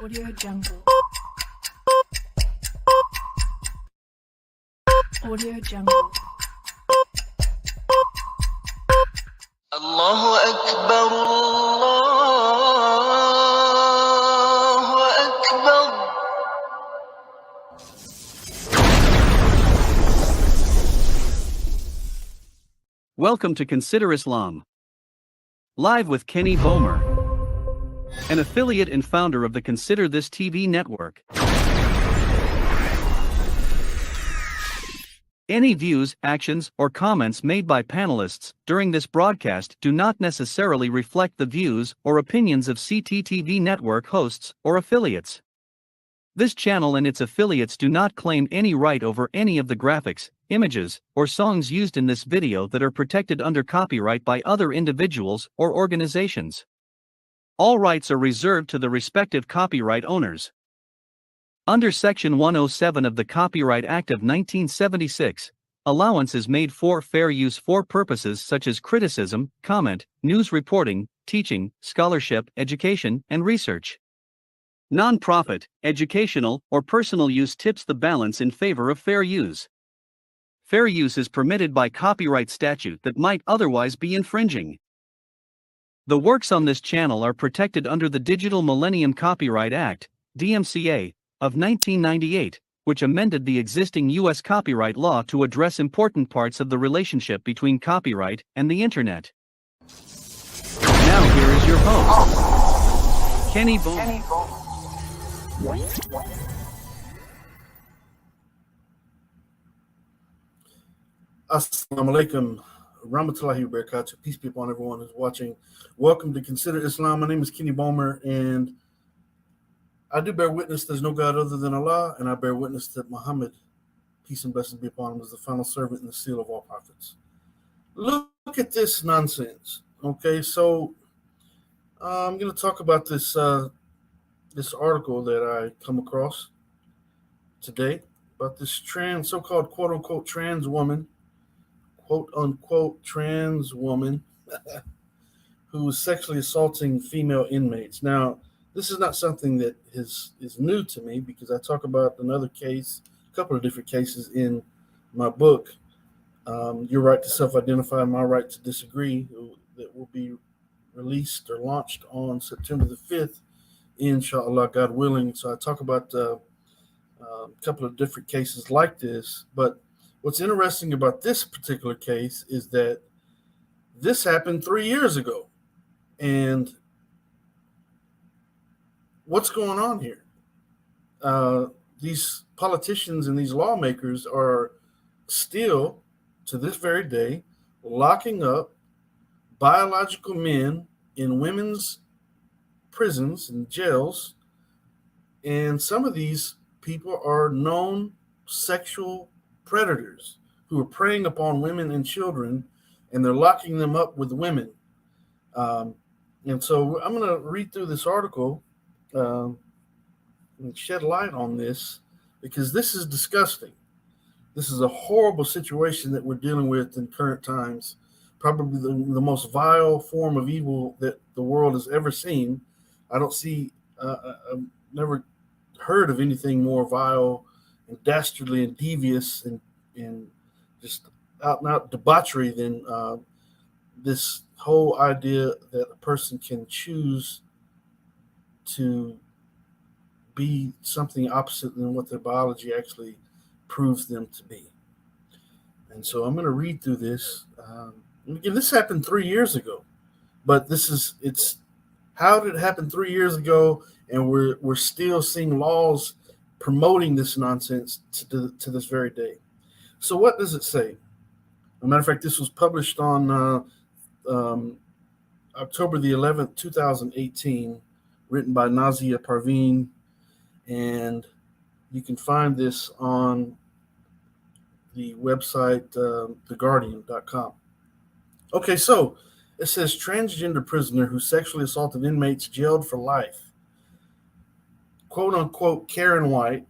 Audio Jungle. Audio Jungle. Allahu Akbar, Allahu Akbar. Welcome to Consider Islam. Live with Kenny Bomer, an affiliate and founder of the Consider This TV network. Any views, actions, or comments made by panelists during this broadcast do not necessarily reflect the views or opinions of CTTV network hosts or affiliates. This channel and its affiliates do not claim any right over any of the graphics, images, or songs used in this video that are protected under copyright by other individuals or organizations. All rights are reserved to the respective copyright owners. Under Section 107 of the Copyright Act of 1976, allowance is made for fair use for purposes such as criticism, comment, news reporting, teaching, scholarship, education, and research. Non-profit, educational, or personal use tips the balance in favor of fair use. Fair use is permitted by copyright statute that might otherwise be infringing. The works on this channel are protected under the Digital Millennium Copyright Act, DMCA, of 1998, which amended the existing U.S. copyright law to address important parts of the relationship between copyright and the Internet. Now here is your host, Kenny Bomer. Assalamu alaikum, rahmatullahi wa barakatuh. Peace be upon everyone who's watching. Welcome to Consider Islam. My name is Kenny Bomer, and I do bear witness there's no God other than Allah, and I bear witness that Muhammad, peace and blessings be upon him, is the final servant and the seal of all prophets. Look at this nonsense. Okay, so I'm going to talk about this article that I come across today about this so-called quote-unquote trans woman, quote-unquote trans woman, who was sexually assaulting female inmates. Now, this is not something that is new to me, because I talk about another case, a couple of different cases in my book, Your Right to Self-Identify, My Right to Disagree, that will be released or launched on September the 5th, inshallah, God willing. So I talk about a couple of different cases like this. But what's interesting about this particular case is that this happened 3 years ago. And what's going on here? These politicians and these lawmakers are still, to this very day, locking up biological men in women's prisons and jails. And some of these people are known sexual predators who are preying upon women and children, and they're locking them up with women. And so I'm going to read through this article and shed light on this, because this is disgusting. This is a horrible situation that we're dealing with in current times, probably the most vile form of evil that the world has ever seen. I don't see, I've never heard of anything more vile and dastardly and devious and just out and out debauchery than this whole idea that a person can choose to be something opposite than what their biology actually proves them to be. And so I'm going to read through this. Again, this happened 3 years ago, but how did it happen 3 years ago, and we're still seeing laws promoting this nonsense to this very day? So what does it say? As a matter of fact, this was published on October the 11th, 2018, written by Nazia Parveen, and you can find this on the website theguardian.com. Okay, so it says transgender prisoner who sexually assaulted inmates jailed for life. Quote unquote Karen White,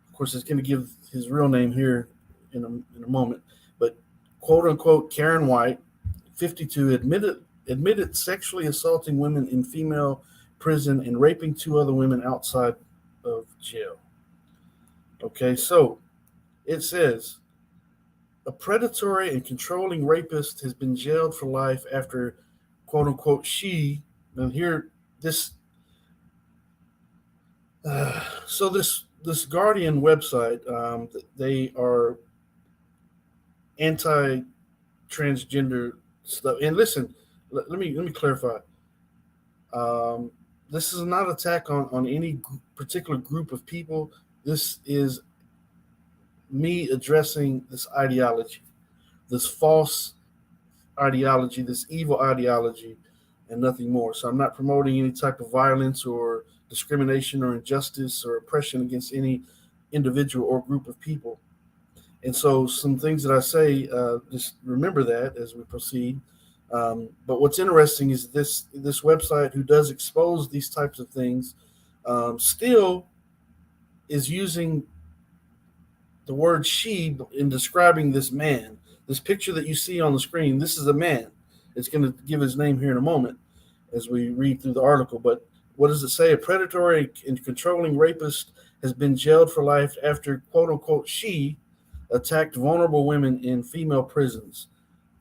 of course, it's going to give his real name here in a moment, but quote unquote Karen White, 52, admitted sexually assaulting women in female prison and raping 2 other women outside of jail. Okay, so it says a predatory and controlling rapist has been jailed for life after, quote unquote, and here this. So this Guardian website, they are anti-transgender stuff. And listen, let me clarify. Um, this is not an attack on any particular group of people. This is me addressing this ideology, this false ideology, this evil ideology, and nothing more. So I'm not promoting any type of violence or discrimination or injustice or oppression against any individual or group of people. And so some things that I say, just remember that as we proceed. But what's interesting is this website, who does expose these types of things, still is using the word she in describing this man. This picture that you see on the screen, this is a man. It's going to give his name here in a moment as we read through the article. But what does it say? A predatory and controlling rapist has been jailed for life after, quote unquote, she attacked vulnerable women in female prisons.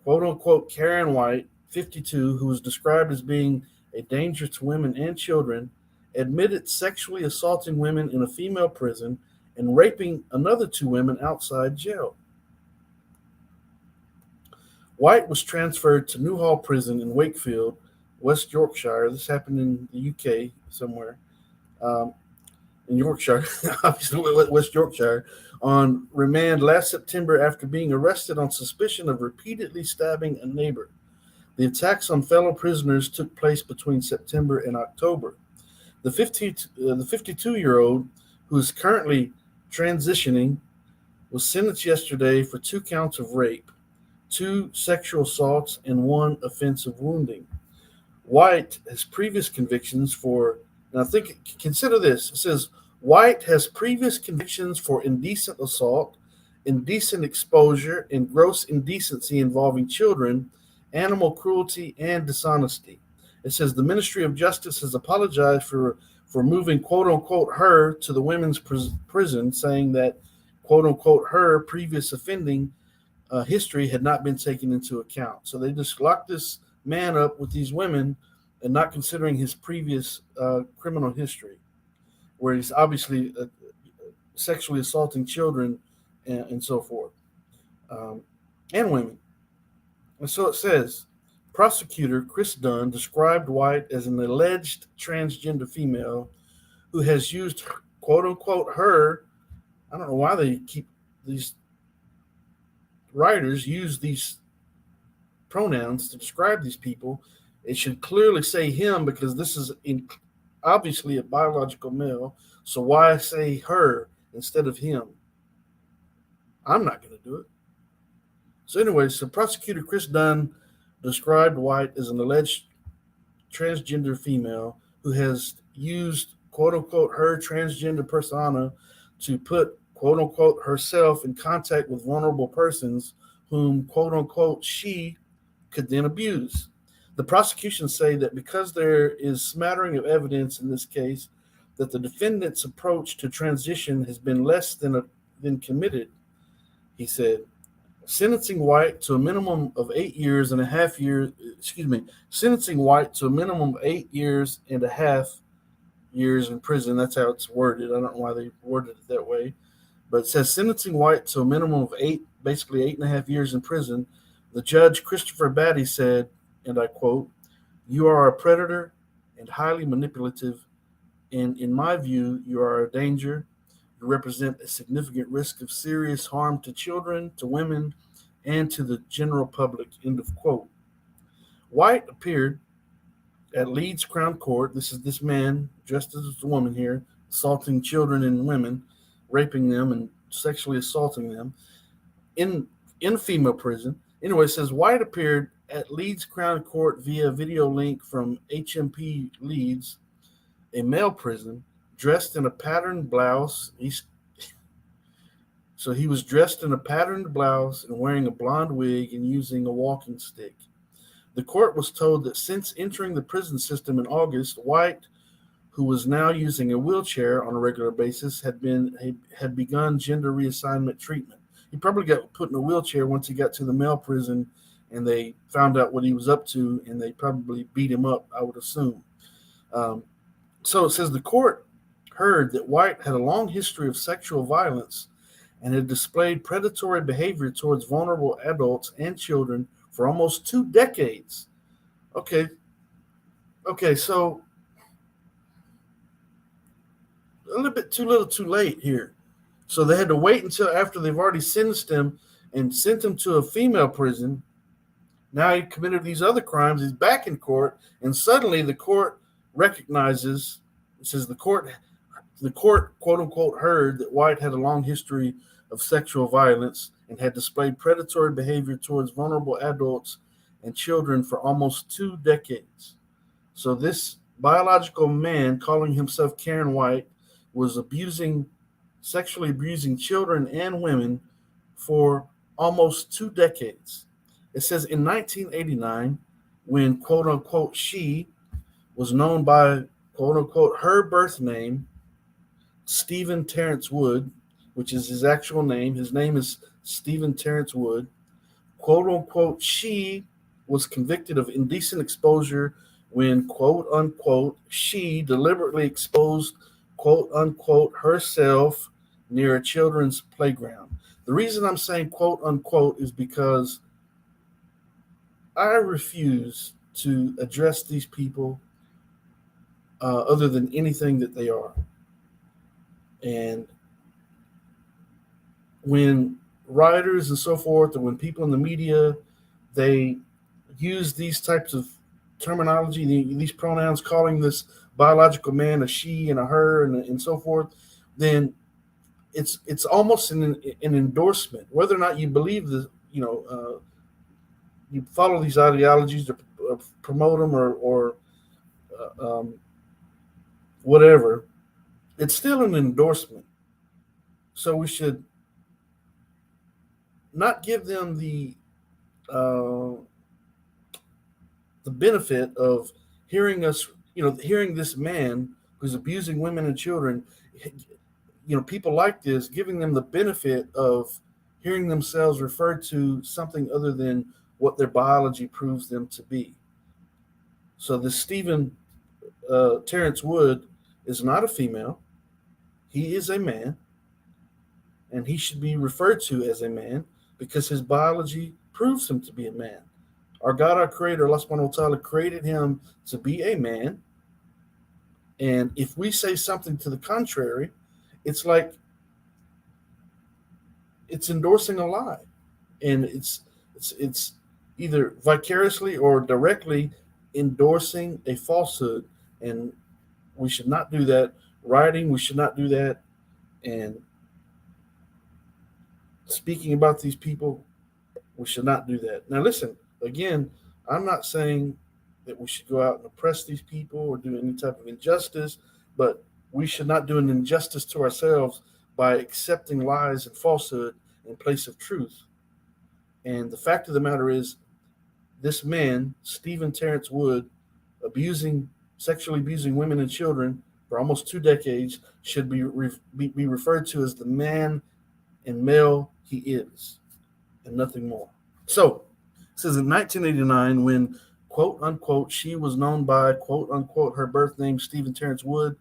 Quote unquote, Karen White, 52, who was described as being a danger to women and children, admitted sexually assaulting women in a female prison and raping another 2 women outside jail. White was transferred to Newhall Prison in Wakefield, West Yorkshire. This happened in the UK somewhere, in Yorkshire, obviously West Yorkshire, on remand last September after being arrested on suspicion of repeatedly stabbing a neighbor. The attacks on fellow prisoners took place between September and October. The 52-year-old, who is currently transitioning, was sentenced yesterday for 2 counts of rape, 2 sexual assaults, and 1 offensive wounding. White has previous convictions for, and I think, consider this. It says, White has previous convictions for indecent assault, indecent exposure, and gross indecency involving children, animal cruelty, and dishonesty. It says the Ministry of Justice has apologized for moving, quote unquote, her to the women's prison, saying that, quote unquote, her previous offending history had not been taken into account. So they just locked this man up with these women and not considering his previous criminal history, where he's obviously sexually assaulting children and so forth, and women. And so it says, prosecutor Chris Dunn described White as an alleged transgender female who has used, quote unquote, her. I don't know why they keep these writers use these pronouns to describe these people. It should clearly say him, because this is obviously a biological male. So why say her instead of him? I'm not going to do it. So anyway, so prosecutor Chris Dunn described White as an alleged transgender female who has used, quote unquote, her transgender persona to put, quote unquote, herself in contact with vulnerable persons whom, quote unquote, she could then abuse. The prosecution say that because there is smattering of evidence in this case that the defendant's approach to transition has been less than committed, he said, sentencing White to a minimum of 8 years and a half years, sentencing White to a minimum of 8 years and a half years in prison. That's how it's worded. I don't know why they worded it that way, but it says sentencing White to a minimum of 8.5 years in prison. The judge, Christopher Batty, said, and I quote, "You are a predator and highly manipulative, and in my view, you are a danger. You represent a significant risk of serious harm to children, to women, and to the general public," end of quote. White appeared at Leeds Crown Court. This is this man dressed as a woman here, assaulting children and women, raping them and sexually assaulting them in female prison. Anyway, it says White appeared at Leeds Crown Court via video link from HMP Leeds, a male prison, dressed in a patterned blouse. So he was dressed in a patterned blouse and wearing a blonde wig and using a walking stick. The court was told that since entering the prison system in August, White who was now using a wheelchair on a regular basis, had begun gender reassignment treatment. He probably got put in a wheelchair once he got to the male prison, and they found out what he was up to, and they probably beat him up, I would assume. Um, so it says the court heard that White had a long history of sexual violence and had displayed predatory behavior towards vulnerable adults and children for almost 2 decades. Okay, so a little bit too little, too late here. So they had to wait until after they've already sentenced him and sent him to a female prison. Now he committed these other crimes. He's back in court, and suddenly the court recognizes. It says the court, quote unquote, heard that White had a long history of sexual violence and had displayed predatory behavior towards vulnerable adults and children for almost 2 decades. So this biological man, calling himself Karen White, was sexually abusing children and women for almost 2 decades. It says in 1989, when quote unquote she was known by quote unquote her birth name, Stephen Terence Wood, which is his actual name. His name is Stephen Terence Wood. Quote unquote she was convicted of indecent exposure when quote unquote she deliberately exposed quote unquote herself near a children's playground. The reason I'm saying quote unquote is because I refuse to address these people other than anything that they are. And when writers and so forth, or when people in the media, they use these types of terminology, these pronouns, calling this biological man a she and a her and so forth, then it's almost an endorsement. Whether or not you believe this, you follow these ideologies or promote them or whatever, it's still an endorsement. So we should not give them the benefit of hearing us, hearing this man who's abusing women and children, people like this, giving them the benefit of hearing themselves referred to something other than what their biology proves them to be. So this Stephen Terence Wood is not a female. He is a man, and he should be referred to as a man because his biology proves him to be a man. Our God, our Creator, Allah subhanahu wa ta'ala, created him to be a man. And if we say something to the contrary, it's like it's endorsing a lie. And it's either vicariously or directly endorsing a falsehood. And we should not do that. Writing, we should not do that. And speaking about these people, we should not do that. Now, listen, again, I'm not saying that we should go out and oppress these people or do any type of injustice, but we should not do an injustice to ourselves by accepting lies and falsehood in place of truth. And the fact of the matter is, this man, Stephen Terence Wood, sexually abusing women and children for almost 2 decades, should be referred to as the man and male he is, and nothing more. So, it says in 1989, when quote unquote she was known by quote unquote her birth name, Stephen Terence Wood,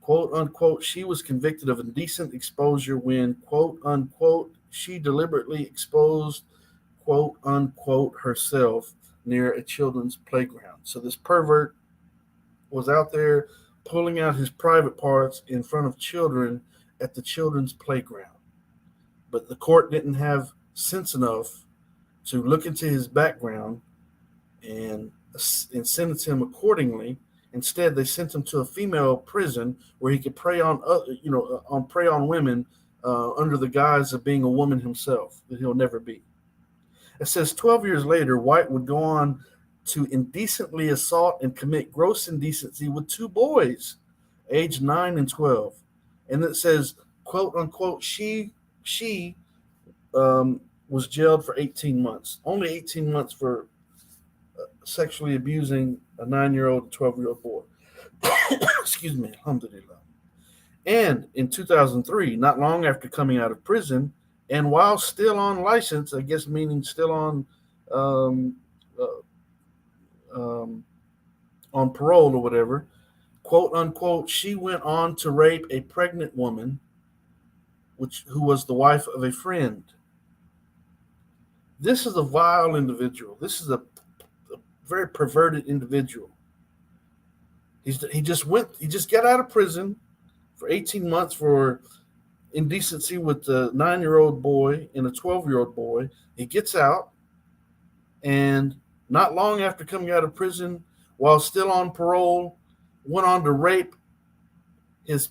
quote unquote she was convicted of indecent exposure when quote unquote she deliberately exposed quote unquote herself near a children's playground. So this pervert was out there pulling out his private parts in front of children at the children's playground. But the court didn't have sense enough to look into his background and sentence him accordingly. Instead, they sent him to a female prison where he could prey on women under the guise of being a woman himself that he'll never be. It says 12 years later, White would go on to indecently assault and commit gross indecency with 2 boys, aged 9 and 12. And it says, quote unquote, she was jailed for 18 months. Only 18 months for sexually abusing a 9-year-old and 12-year-old boy. Excuse me, alhamdulillah. And in 2003, not long after coming out of prison, and while still on license, I guess meaning still um, uh, um, on parole or whatever, quote unquote, she went on to rape a pregnant woman, who was the wife of a friend. This is a vile individual. This is a very perverted individual. He just got out of prison for 18 months for indecency with a 9-year-old boy and a 12-year-old boy. He gets out, and not long after coming out of prison, while still on parole, went on to rape his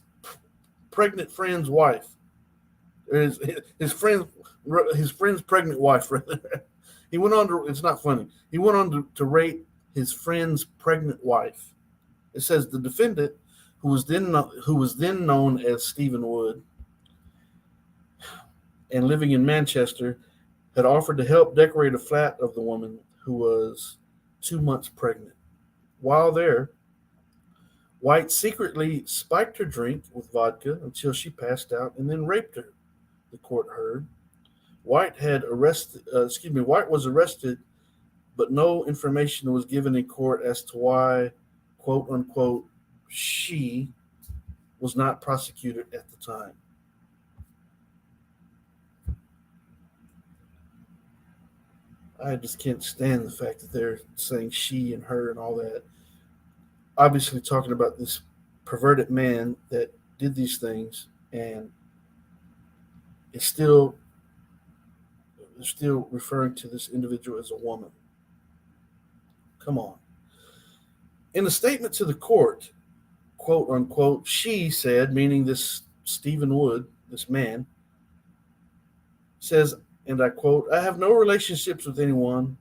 pregnant friend's wife. His, his friend his friend's pregnant wife. He went on to. It's not funny. He went on to rape his friend's pregnant wife. It says the defendant, who was then known as Stephen Wood, and living in Manchester, had offered to help decorate a flat of the woman who was 2 months pregnant. While there, White secretly spiked her drink with vodka until she passed out and then raped her. The court heard. White was arrested, but no information was given in court as to why, quote unquote, she was not prosecuted at the time. I just can't stand the fact that they're saying she and her and all that. Obviously, talking about this perverted man that did these things, and it's still referring to this individual as a woman. Come on. In a statement to the court, quote unquote, she said, meaning this Stephen Wood, this man, says, and I quote, I have no relationships with anyone.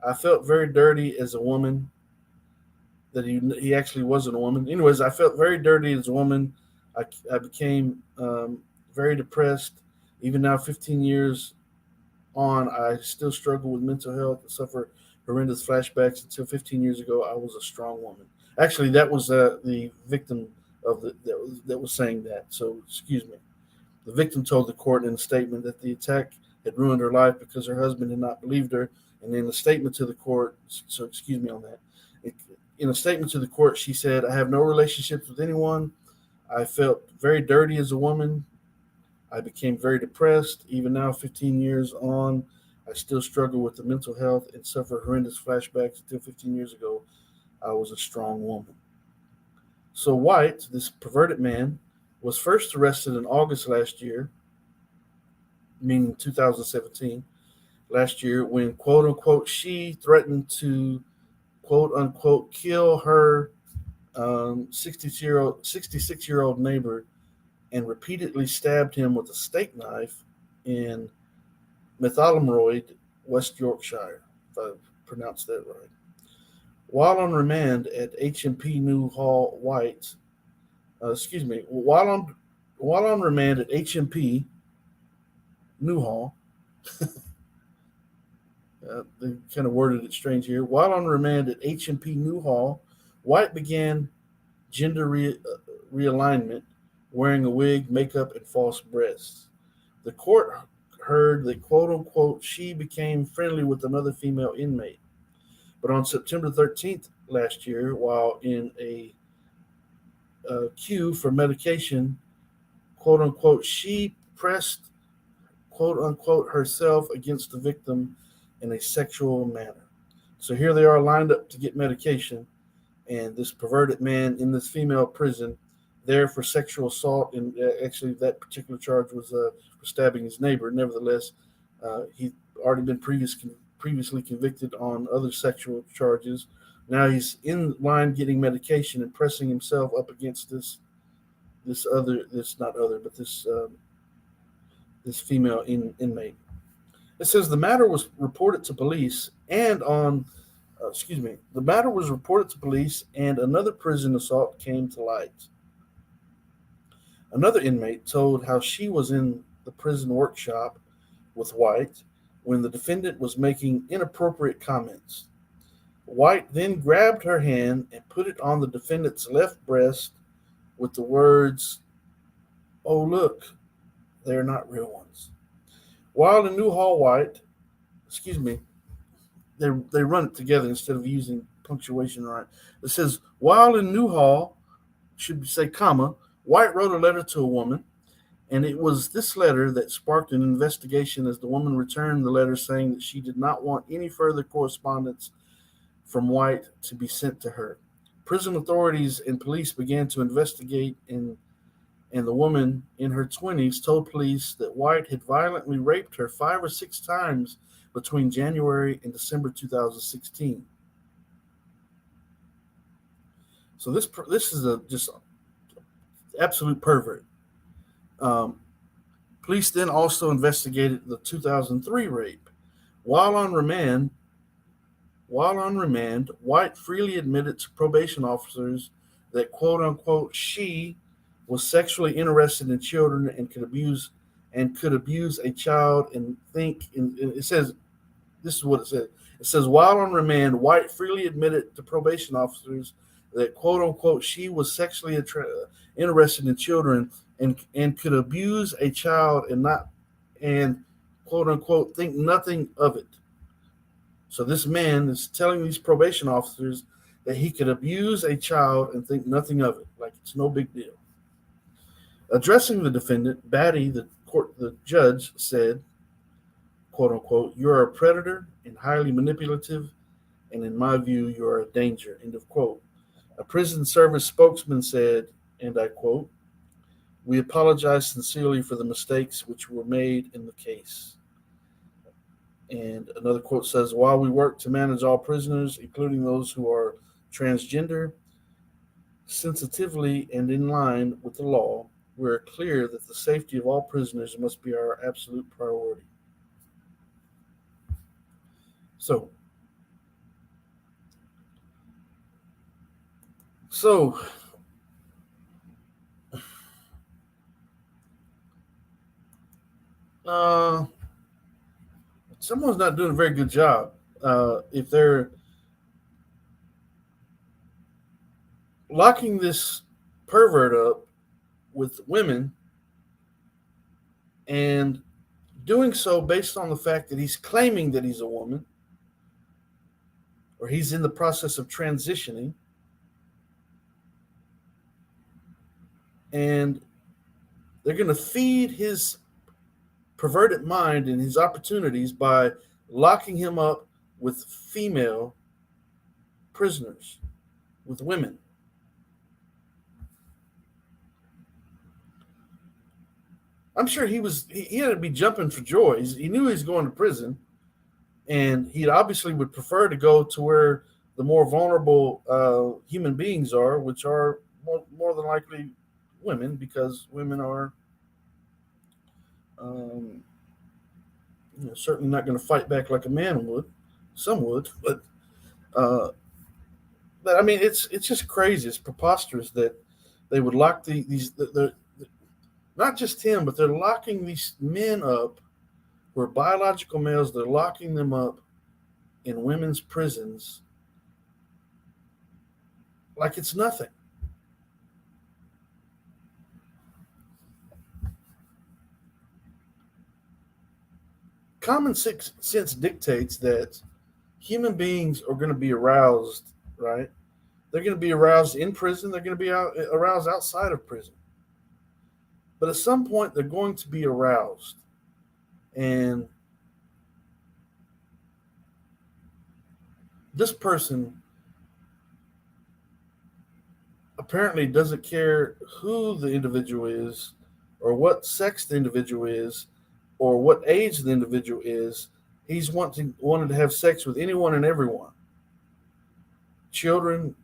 I felt very dirty as a woman. That he actually wasn't a woman. Anyways, I felt very dirty as a woman. I became very depressed. Even now, 15 years on, I still struggle with mental health and suffer horrendous flashbacks. Until 15 years ago, I was a strong woman. Actually, that was the victim of that was saying that. So, excuse me. The victim told the court in a statement that the attack had ruined her life because her husband had not believed her. And in a statement to the court, so excuse me on that. In a statement to the court, she said, I have no relationships with anyone. I felt very dirty as a woman. I became very depressed. Even now, 15 years on, I still struggle with the mental health and suffer horrendous flashbacks. Until 15 years ago, I was a strong woman. So White, this perverted man, was first arrested in August last year, meaning 2017, last year, when, quote unquote, she threatened to, quote unquote, kill her 66-year-old neighbor and repeatedly stabbed him with a steak knife in Methalmroyd, West Yorkshire, if I pronounced that right. While on remand at HMP Newhall, while on remand at HMP Newhall, they kind of worded it strange here. While on remand at HMP Newhall, White began gender realignment, wearing a wig, makeup, and false breasts. The court heard that, quote unquote, she became friendly with another female inmate. But on September 13th last year, while in a queue for medication, quote unquote, she pressed, quote unquote, herself against the victim in a sexual manner. So here they are lined up to get medication, and this perverted man in this female prison there for sexual assault, and actually that particular charge was for stabbing his neighbor. Nevertheless, he'd already been previously convicted on other sexual charges. Now he's in line getting medication and pressing himself up against this female inmate. It says the matter was reported to police and the matter was reported to police and another prison assault came to light. Another inmate told how she was in the prison workshop with White when the defendant was making inappropriate comments. White then grabbed her hand and put it on the defendant's left breast with the words, "Oh, look, they're not real ones." While in Newhall, White, excuse me, they run it together instead of using punctuation right. It says, while in Newhall, should say comma, White wrote a letter to a woman, and it was this letter that sparked an investigation as the woman returned the letter saying that she did not want any further correspondence from White to be sent to her. Prison authorities and police began to investigate, and the woman in her 20s told police that White had violently raped her 5 or 6 times between January and December 2016. So this is a just absolute pervert. Um, Police then also investigated the 2003 rape. While on remand, White freely admitted to probation officers that "quote unquote" she was sexually interested in children and could abuse a child and think. And it says this is what it says. It says, while on remand, White freely admitted to probation officers that "quote unquote" she was sexually interested in children and could abuse a child and "quote unquote" think nothing of it. So this man is telling these probation officers that he could abuse a child and think nothing of it, like it's no big deal. Addressing the defendant, Batty, the judge, said, "quote unquote" you're a predator and highly manipulative, and in my view, you are a danger." End of quote. A prison service spokesman said, and I quote, "We apologize sincerely for the mistakes which were made in the case." And another quote says, "While we work to manage all prisoners, including those who are transgender, sensitively and in line with the law, we are clear that the safety of all prisoners must be our absolute priority." So, so uh, someone's not doing a very good job if they're locking this pervert up with women and doing so based on the fact that he's claiming that he's a woman or he's in the process of transitioning, and they're going to feed his perverted mind and his opportunities by locking him up with female prisoners, with women. I'm sure he had to be jumping for joy. He knew he was going to prison, and he obviously would prefer to go to where the more vulnerable human beings are, which are more than likely women, because women are um, certainly not going to fight back like a man would. Some would, uh, but I mean, it's just crazy. It's preposterous that they would lock not just him, but they're locking these men up who are biological males. They're locking them up in women's prisons like it's nothing. Common sense dictates that human beings are going to be aroused, right? They're going to be aroused in prison. They're going to be aroused outside of prison. But at some point, they're going to be aroused. And this person apparently doesn't care who the individual is or what sex the individual is or what age the individual is. He's wanted to have sex with anyone and everyone. Children,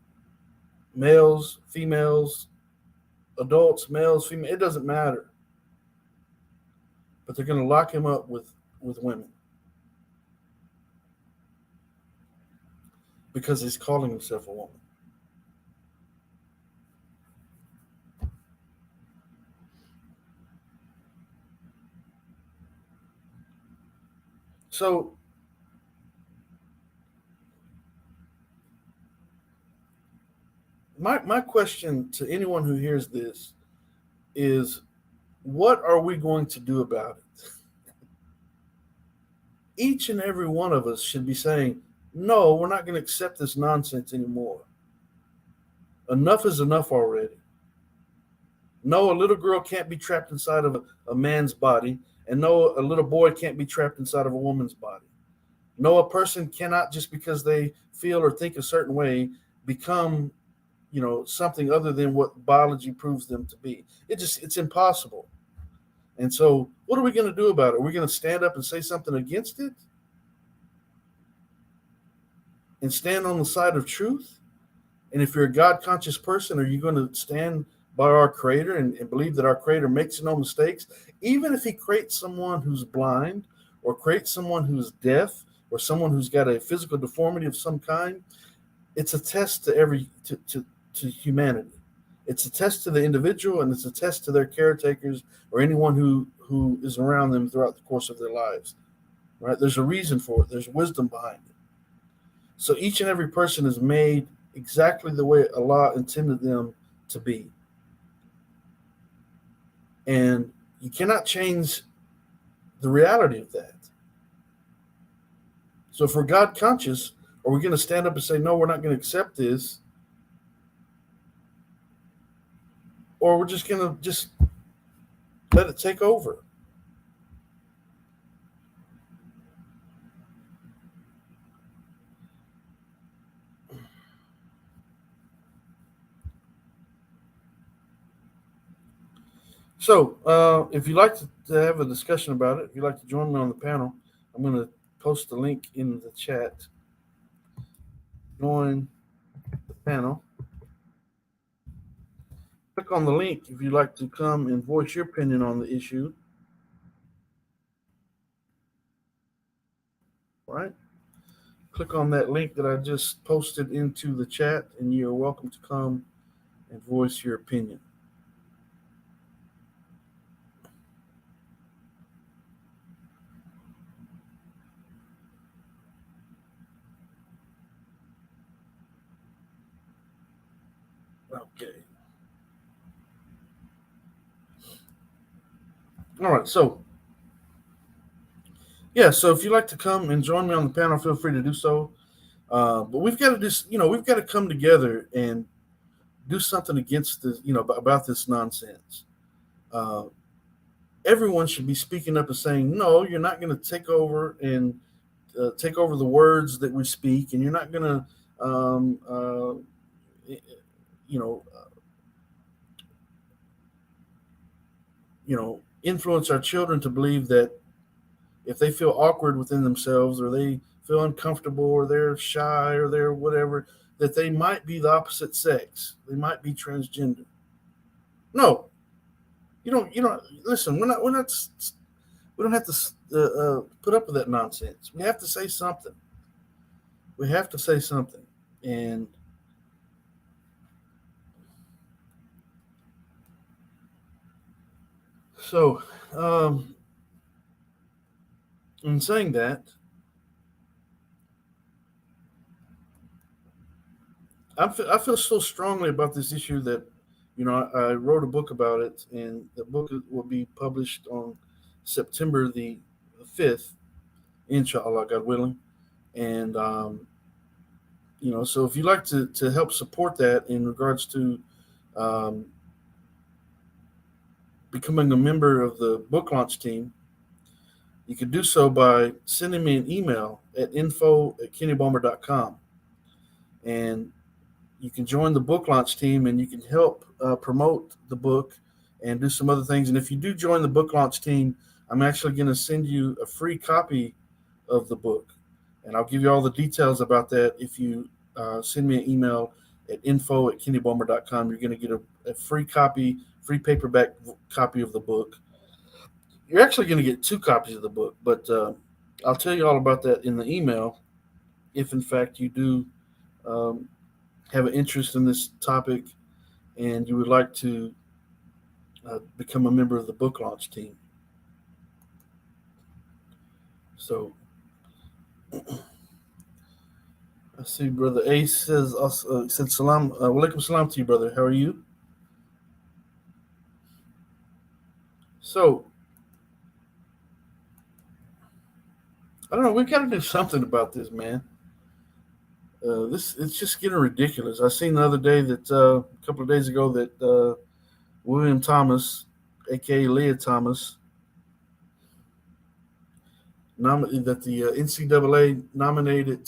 males, females, adults, males, females, it doesn't matter. But they're going to lock him up with women because he's calling himself a woman. So my question to anyone who hears this is, what are we going to do about it? Each and every one of us should be saying, no, we're not going to accept this nonsense anymore. Enough is enough already. No, a little girl can't be trapped inside of a man's body, and no, a little boy can't be trapped inside of a woman's body. No, a person cannot, just because they feel or think a certain way, become, something other than what biology proves them to be. It's impossible. And so, what are we going to do about it? Are we going to stand up and say something against it and stand on the side of truth? And if you're a God conscious person, are you going to stand by our Creator and believe that our Creator makes no mistakes? Even if He creates someone who's blind, or creates someone who's deaf, or someone who's got a physical deformity of some kind, it's a test to humanity. It's a test to the individual, and it's a test to their caretakers or anyone who is around them throughout the course of their lives. Right? There's a reason for it. There's wisdom behind it. So each and every person is made exactly the way Allah intended them to be. And you cannot change the reality of that. So if we're God conscious, are we going to stand up and say, no, we're not going to accept this? Or we're just going to just let it take over? So if you'd like to have a discussion about it, if you'd like to join me on the panel, I'm going to post the link in the chat. Join the panel. Click on the link if you'd like to come and voice your opinion on the issue. All right? Click on that link that I just posted into the chat, and you're welcome to come and voice your opinion. Okay. All right. So if you'd like to come and join me on the panel, feel free to do so. But we've got to we've got to come together and do something against this, about this nonsense. Everyone should be speaking up and saying, no, you're not going to take over and take over the words that we speak, and you're not going to, influence our children to believe that if they feel awkward within themselves, or they feel uncomfortable, or they're shy, or they're whatever, that they might be the opposite sex. They might be transgender. No, you don't listen. We don't have to put up with that nonsense. We have to say something. We have to say something. And so, in saying that, I feel so strongly about this issue that, I wrote a book about it, and the book will be published on September the 5th, inshallah, God willing. And, so if you'd like to help support that in regards to becoming a member of the book launch team, you can do so by sending me an email at info@kennybomber.com. And you can join the book launch team, and you can help promote the book and do some other things. And if you do join the book launch team, I'm actually going to send you a free copy of the book. And I'll give you all the details about that. If you send me an email at info@kennybomber.com, you're going to get a free copy, free paperback copy of the book. You're actually going to get 2 copies of the book, but I'll tell you all about that in the email if, in fact, you do have an interest in this topic and you would like to become a member of the book launch team. So I I see Brother Ace said salam, walaikum salam to you, brother. How are you? So, I don't know. We got to do something about this, man. It's just getting ridiculous. I seen the other day that a couple of days ago that William Thomas, a.k.a. Leah Thomas, that the NCAA nominated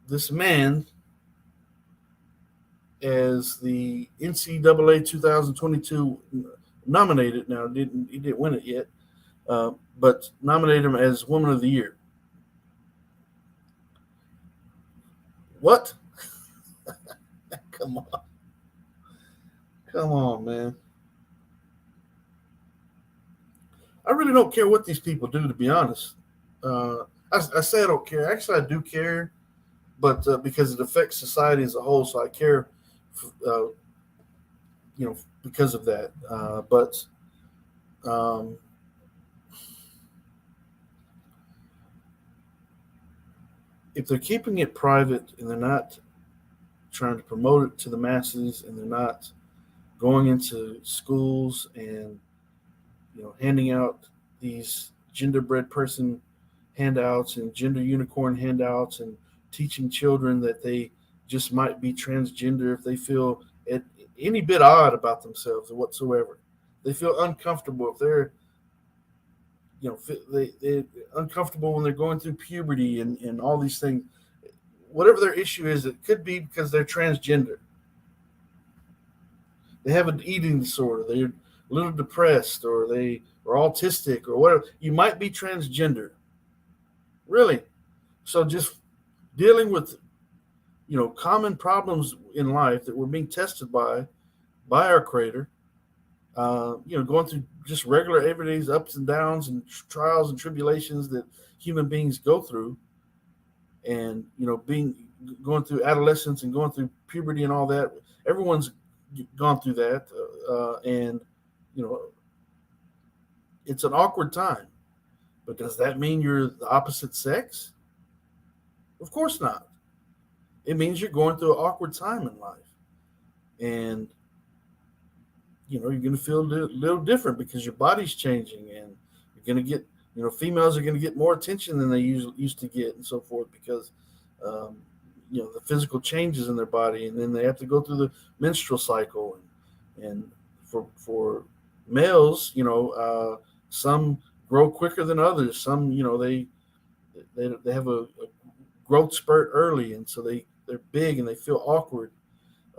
this man as the NCAA 2022 nominated. Now, he didn't win it yet, but nominated him as Woman of the Year. What? Come on. Come on, man. I really don't care what these people do, to be honest. I say I don't care. Actually, I do care, but because it affects society as a whole, so I care, uh, because of that. But if they're keeping it private and they're not trying to promote it to the masses and they're not going into schools and handing out these genderbread person handouts and gender unicorn handouts and teaching children that they just might be transgender if they feel any bit odd about themselves or whatsoever. They feel uncomfortable if they're they uncomfortable when they're going through puberty and all these things. Whatever their issue is, it could be because they're transgender. They have an eating disorder. They're a little depressed, or they are autistic, or whatever. You might be transgender. Really. So just dealing with, common problems in life that we're being tested by our Creator. Going through just regular everyday's ups and downs and trials and tribulations that human beings go through, and going through adolescence and going through puberty and all that. Everyone's gone through that, and it's an awkward time. But does that mean you're the opposite sex? Of course not. It means you're going through an awkward time in life, and you're going to feel a little different because your body's changing, and you're going to get, females are going to get more attention than they used to get, and so forth, because the physical changes in their body, and then they have to go through the menstrual cycle, and for males, some grow quicker than others. Some, they have a growth spurt early, and so they're big and they feel awkward.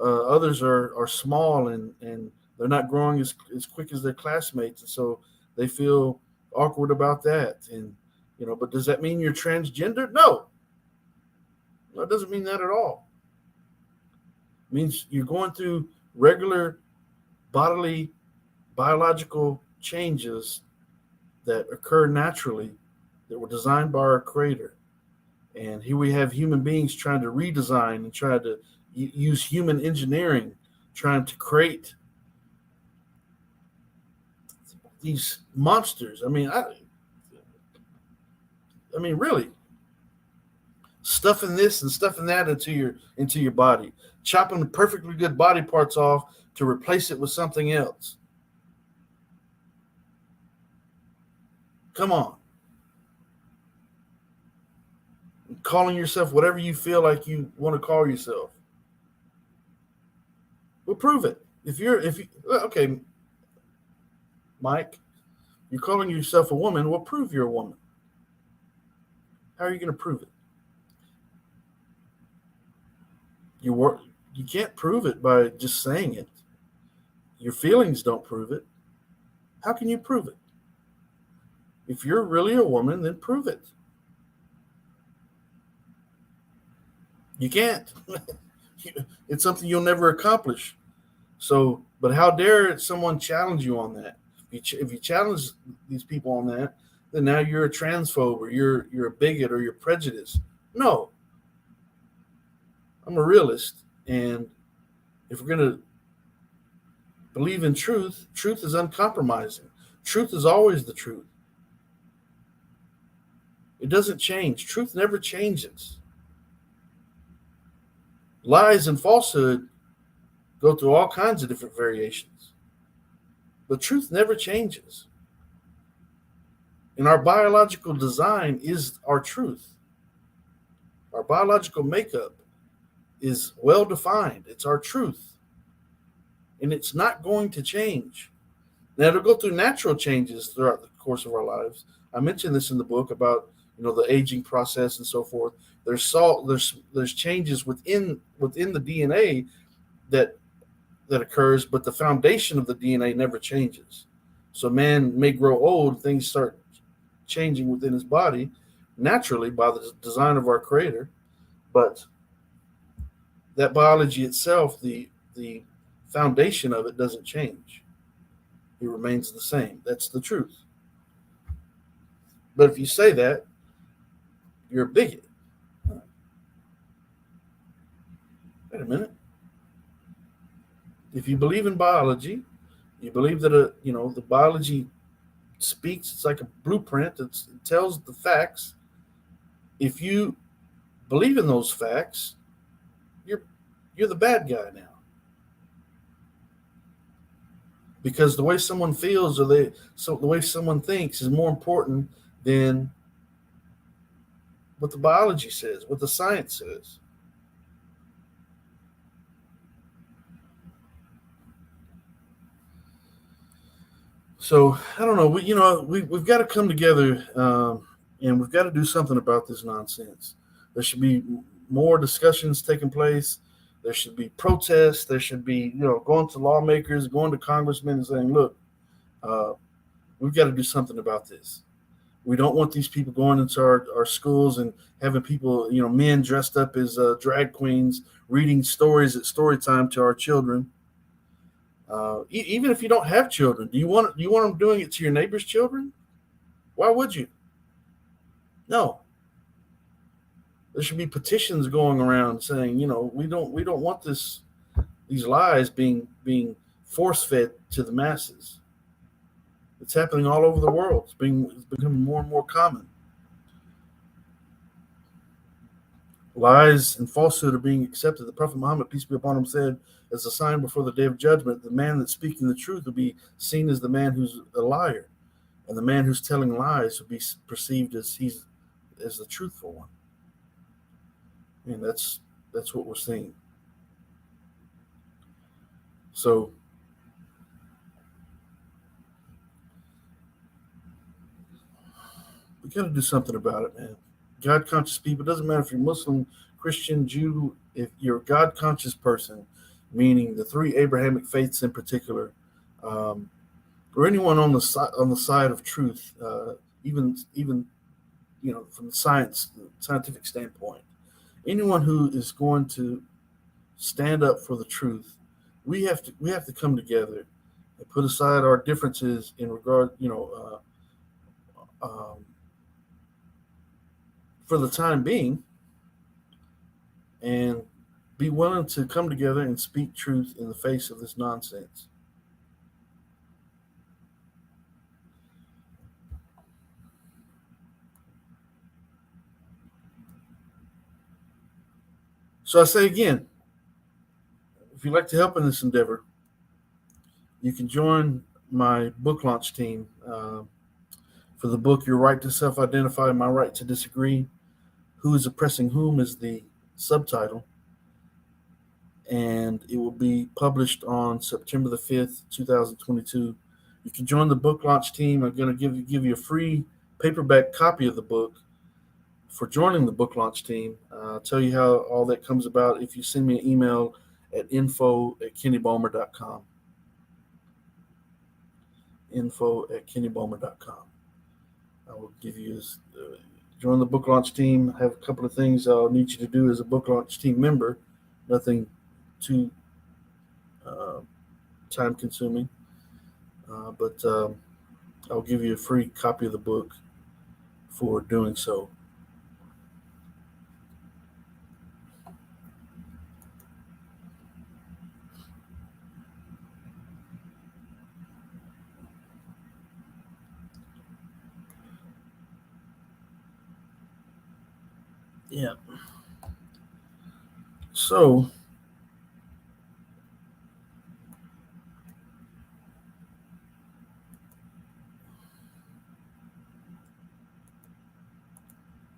Others are small and they're not growing as quick as their classmates, and so they feel awkward about that. And but does that mean you're transgender? No, it doesn't mean that at all. It means you're going through regular bodily, biological changes that occur naturally, that were designed by our Creator. And here we have human beings trying to redesign and try to use human engineering, trying to create these monsters. I mean, really, stuffing this and stuffing that into your body, chopping the perfectly good body parts off to replace it with something else. Come on. Calling yourself whatever you feel like you want to call yourself. Well, prove it. Okay, Mike, you're calling yourself a woman. Well, prove you're a woman. How are you going to prove it? You can't prove it by just saying it. Your feelings don't prove it. How can you prove it? If you're really a woman, then prove it. You can't. It's something you'll never accomplish. So, but how dare someone challenge you on that? If you challenge these people on that, then now you're a transphobe, or you're a bigot, or you're prejudiced. No. I'm a realist, and if we're going to believe in truth, truth is uncompromising. Truth is always the truth. It doesn't change. Truth never changes. Lies and falsehood go through all kinds of different variations. The truth never changes. And our biological design is our truth. Our biological makeup is well defined. It's our truth. And it's not going to change. Now it'll go through natural changes throughout the course of our lives. I mentioned this in the book about the aging process and so forth. There's changes within the DNA that occurs, but the foundation of the DNA never changes. So man may grow old, things start changing within his body naturally by the design of our creator, but that biology itself, the foundation of it doesn't change. It remains the same. That's the truth. But if you say that, you're a bigot. Wait a minute. If you believe in biology, you believe that the biology speaks. It's like a blueprint. It tells the facts. If you believe in those facts, you're the bad guy now. Because the way someone feels or the way someone thinks is more important than what the biology says, what the science says. So I don't know. We've got to come together, and we've got to do something about this nonsense. There should be more discussions taking place. There should be protests. There should be going to lawmakers, going to congressmen, and saying, "Look, we've got to do something about this. We don't want these people going into our schools and having people, men dressed up as drag queens, reading stories at story time to our children." Even if you don't have children, do you want them doing it to your neighbor's children? Why would you? No. There should be petitions going around saying, we don't want these lies being force fed to the masses. It's happening all over the world. It's becoming more and more common. Lies and falsehood are being accepted. The Prophet Muhammad, peace be upon him, said, as a sign before the day of judgment, the man that's speaking the truth will be seen as the man who's a liar, and the man who's telling lies will be perceived as the truthful one. And that's what we're seeing. So we got to do something about it, man. God conscious people, it doesn't matter if you're Muslim, Christian, Jew, if you're a God conscious person, meaning the three Abrahamic faiths in particular, or anyone on the side of truth, even from the scientific standpoint, anyone who is going to stand up for the truth, we have to come together and put aside our differences in regard, for the time being, and be willing to come together and speak truth in the face of this nonsense. So I say again, if you'd like to help in this endeavor, you can join my book launch team for the book Your Right to Self-Identify, My Right to Disagree. Who is Oppressing Whom is the subtitle. And it will be published on September the 5th, 2022. You can join the book launch team. I'm going to give you a free paperback copy of the book for joining the book launch team. I'll tell you how all that comes about if you send me an email at info@kennybulmer.com. info@kennybulmer.com. I will give you join the book launch team. I have a couple of things I'll need you to do as a book launch team member. Nothing too time consuming, but I'll give you a free copy of the book for doing so. Yeah. So,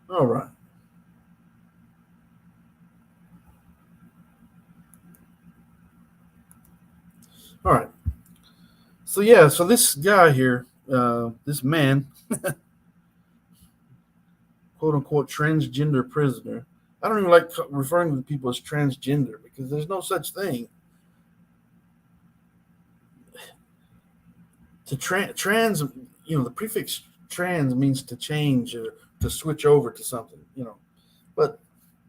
all right. All right. So, yeah, so this guy here, this man, quote unquote, transgender prisoner, I don't even like referring to people as transgender because there's no such thing. To trans, the prefix trans means to change or to switch over to something. But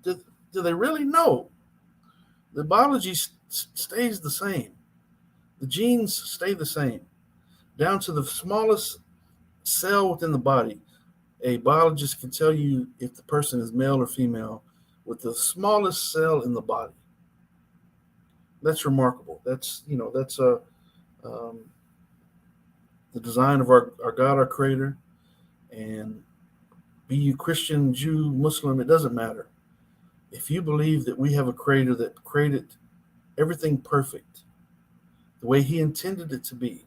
do, do they really know? The biology stays the same. The genes stay the same, down to the smallest cell within the body. A biologist can tell you if the person is male or female with the smallest cell in the body. That's remarkable. That's um, the design of our God, our Creator, and be you Christian, Jew, Muslim, it doesn't matter. If you believe that we have a Creator that created everything perfect, the way He intended it to be,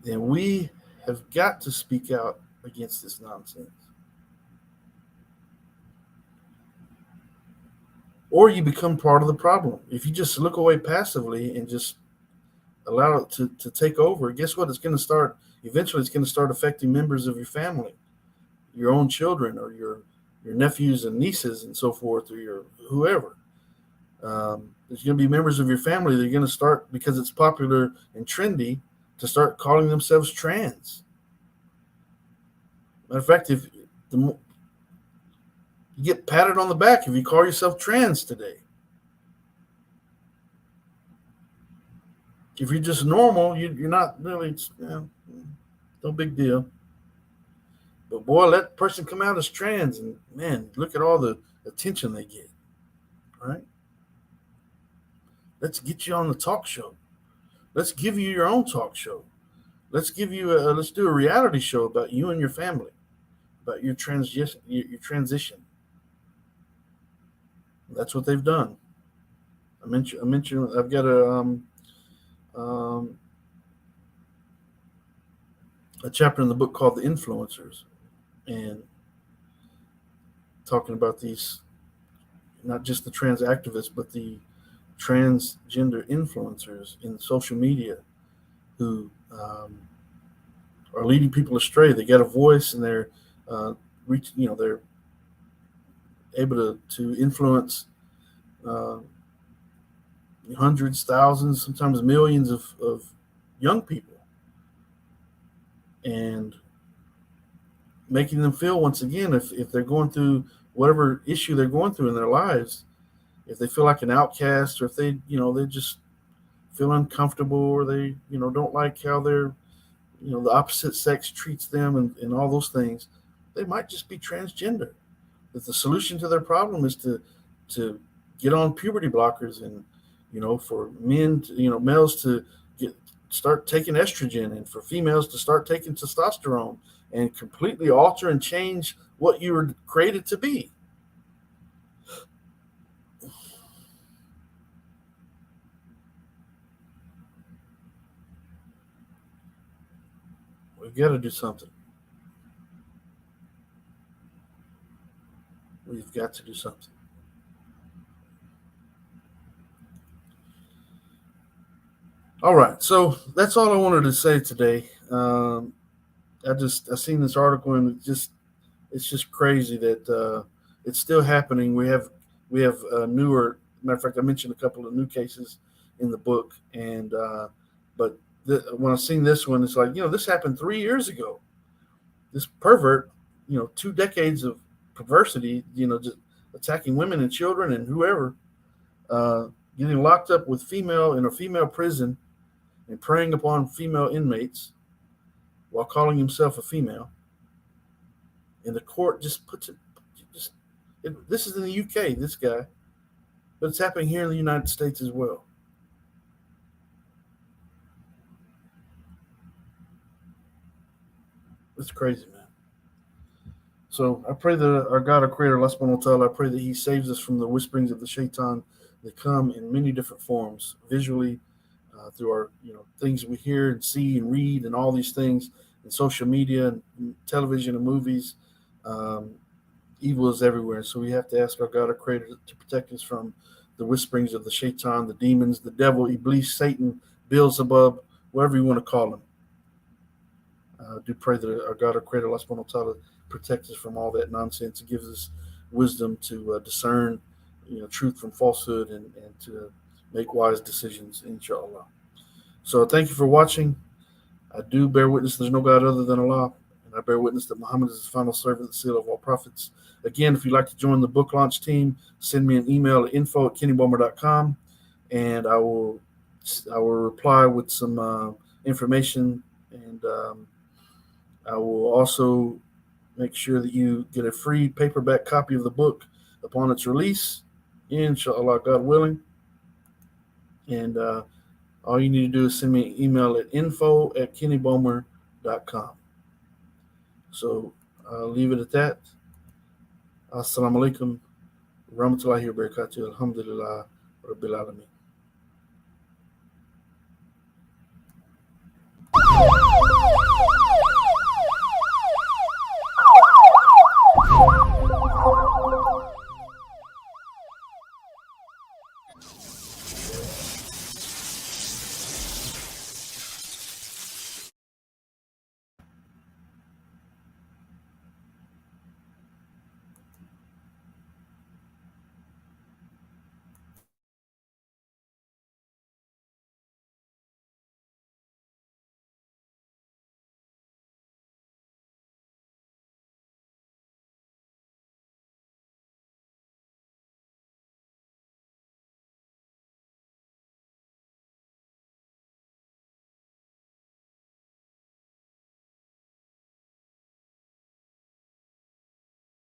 then we have got to speak out against this nonsense. Or you become part of the problem. If you just look away passively and just allow it to take over, guess what? It's going to start, eventually, it's going to start affecting members of your family, your own children, or your nephews and nieces, and so forth, or your whoever. There's going to be members of your family that are going to start, because it's popular and trendy, to start calling themselves trans. Matter of fact, if you get patted on the back if you call yourself trans today. If you're just normal, you're not really, no big deal. But boy, let that person come out as trans, and man, look at all the attention they get. Right? Let's get you on the talk show. Let's give you your own talk show. Let's do a reality show about you and your family, about your transition. Your transition. That's what they've done. I mentioned. I've got um, a chapter in the book called "The Influencers," and talking about these, not just the trans activists, but the transgender influencers in social media who are leading people astray. They got a voice, and they're they're able to influence uh, hundreds, thousands, sometimes millions of young people, and making them feel, once again, if they're going through whatever issue they're going through in their lives, if they feel like an outcast, or if they just feel uncomfortable, or they don't like how the opposite sex treats them, and all those things, they might just be transgender. That the solution to their problem is to get on puberty blockers, and for men males to start taking estrogen, and for females to start taking testosterone, and completely alter and change what you were created to be. We've got to do something. We've got to do something. All right, so that's all I wanted to say today. I seen this article, and it's just crazy that it's still happening. We have newer. Matter of fact, I mentioned a couple of new cases in the book, and but when I seen this one, it's like, this happened 3 years ago. This pervert, 2 decades of perversity, just attacking women and children and whoever, uh, getting locked up with female in a female prison and preying upon female inmates while calling himself a female. And the court just puts it, just this is in the UK, this guy, but it's happening here in the United States as well. It's crazy, man. So I pray that our God, our Creator, Allah subhanahu wa ta'ala, I pray that He saves us from the whisperings of the shaitan that come in many different forms, visually, through our things we hear and see and read and all these things, and social media and television and movies. Um, Evil is everywhere, so we have to ask our God, our Creator, to protect us from the whisperings of the shaitan, the demons, the devil, Iblis, Satan, Beelzebub, whatever you want to call him. I do pray that our God, our Creator, Allah subhanahu wa ta'ala, protect us from all that nonsense and gives us wisdom to discern, truth from falsehood and to make wise decisions, inshallah. So thank you for watching. I do bear witness there's no God other than Allah, and I bear witness that Muhammad is the final servant, the seal of all prophets. Again, if you'd like to join the book launch team, send me an email at info@kennybulmer.com, and I will reply with some information, and I will also make sure that you get a free paperback copy of the book upon its release, inshallah, God willing. And all you need to do is send me an email at info@kennybulmer.com. So I'll leave it at that. Assalamu alaikum, rahmatullahi wa barakatuh, alhamdulillah, rabbil alamin.